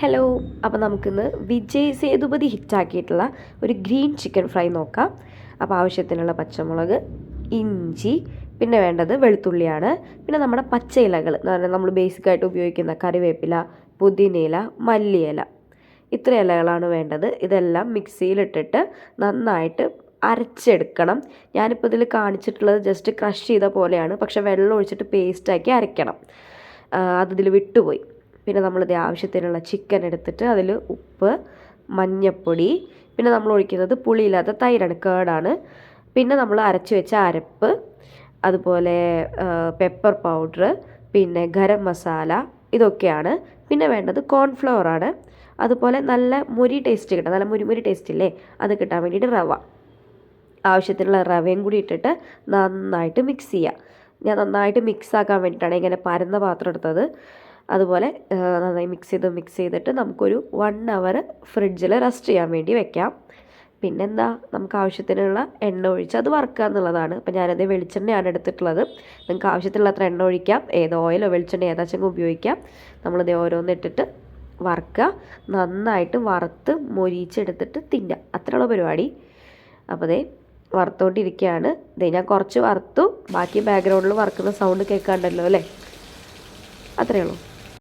Hello, അപ്പോൾ നമുക്കിന്ന് വിജയ് സേതുപതി ഹിറ്റാക്കിയിട്ടുള്ള ഒരു ഗ്രീൻ ചിക്കൻ ഫ്രൈ നോക്കാം. അപ്പോൾ ആവശ്യത്തിനുള്ള പച്ചമുളക്, ഇഞ്ചി, പിന്നെ വേണ്ടത് വെളുത്തുള്ളിയാണ്. പിന്നെ നമ്മുടെ പച്ച ഇലകൾ എന്ന് പറഞ്ഞാൽ നമ്മൾ ബേസിക്കായിട്ട് ഉപയോഗിക്കുന്ന കറിവേപ്പില, പുതിനയില, മല്ലിയില, ഇത്ര ഇലകളാണ് വേണ്ടത്. ഇതെല്ലാം മിക്സിയിലിട്ടിട്ട് നന്നായിട്ട് അരച്ചെടുക്കണം. ഞാനിപ്പോൾ ഇതിൽ കാണിച്ചിട്ടുള്ളത് ജസ്റ്റ് ക്രഷ് ചെയ്ത പോലെയാണ്, പക്ഷേ വെള്ളം ഒഴിച്ചിട്ട് പേസ്റ്റാക്കി അരയ്ക്കണം. അതിൽ വിട്ടുപോയി. പിന്നെ നമ്മളിത് ആവശ്യത്തിനുള്ള ചിക്കൻ എടുത്തിട്ട് അതിൽ ഉപ്പ്, മഞ്ഞൾപ്പൊടി, പിന്നെ നമ്മൾ ഒഴിക്കുന്നത് പുളിയില്ലാത്ത തൈരാണ്, കേടാണ്. പിന്നെ നമ്മൾ അരച്ച് വെച്ച അരപ്പ്, അതുപോലെ പെപ്പർ പൗഡർ, പിന്നെ ഗരം മസാല, ഇതൊക്കെയാണ്. പിന്നെ വേണ്ടത് കോൺഫ്ലവറാണ്. അതുപോലെ നല്ല മുരി ടേസ്റ്റ് കിട്ടാൻ, നല്ല മുരി ടേസ്റ്റ് ഇല്ലേ, അത് കിട്ടാൻ വേണ്ടിയിട്ട് റവ, ആവശ്യത്തിനുള്ള റവയും കൂടി ഇട്ടിട്ട് നന്നായിട്ട് മിക്സ് ചെയ്യുക. ഞാൻ നന്നായിട്ട് മിക്സ് ആക്കാൻ വേണ്ടിയിട്ടാണ് ഇങ്ങനെ പരന്ന പാത്രം എടുത്തത്. അതുപോലെ നന്നായി മിക്സ് ചെയ്തിട്ട് നമുക്കൊരു 1 hour ഫ്രിഡ്ജിൽ റെസ്റ്റ് ചെയ്യാൻ വേണ്ടി വെക്കാം. പിന്നെന്താ, നമുക്ക് ആവശ്യത്തിനുള്ള എണ്ണ ഒഴിച്ച് അത് വറുക്കുക എന്നുള്ളതാണ്. അപ്പോൾ ഞാനത് വെളിച്ചെണ്ണയാണ് എടുത്തിട്ടുള്ളത്. നിങ്ങൾക്ക് ആവശ്യത്തിനുള്ള അത്ര എണ്ണ ഒഴിക്കാം, ഏത് ഓയിലോ വെളിച്ചെണ്ണ ഏതാച്ചെങ്കിൽ ഉപയോഗിക്കാം. നമ്മളിത് ഓരോന്നിട്ടിട്ട് വറുക്കുക, നന്നായിട്ട് വറുത്ത് മൊരിച്ചെടുത്തിട്ട് തിന്നുക, അത്രയുള്ള പരിപാടി. അപ്പോൾ ദേ വറുത്തോണ്ടിരിക്കുകയാണ്. ഞാൻ കുറച്ച് വറുത്തു, ബാക്കി ബാക്ക്ഗ്രൗണ്ടിൽ വറുക്കുന്ന സൗണ്ട് കേൾക്കാണ്ടല്ലോ അല്ലേ, അത്രയേ ഉള്ളൂ.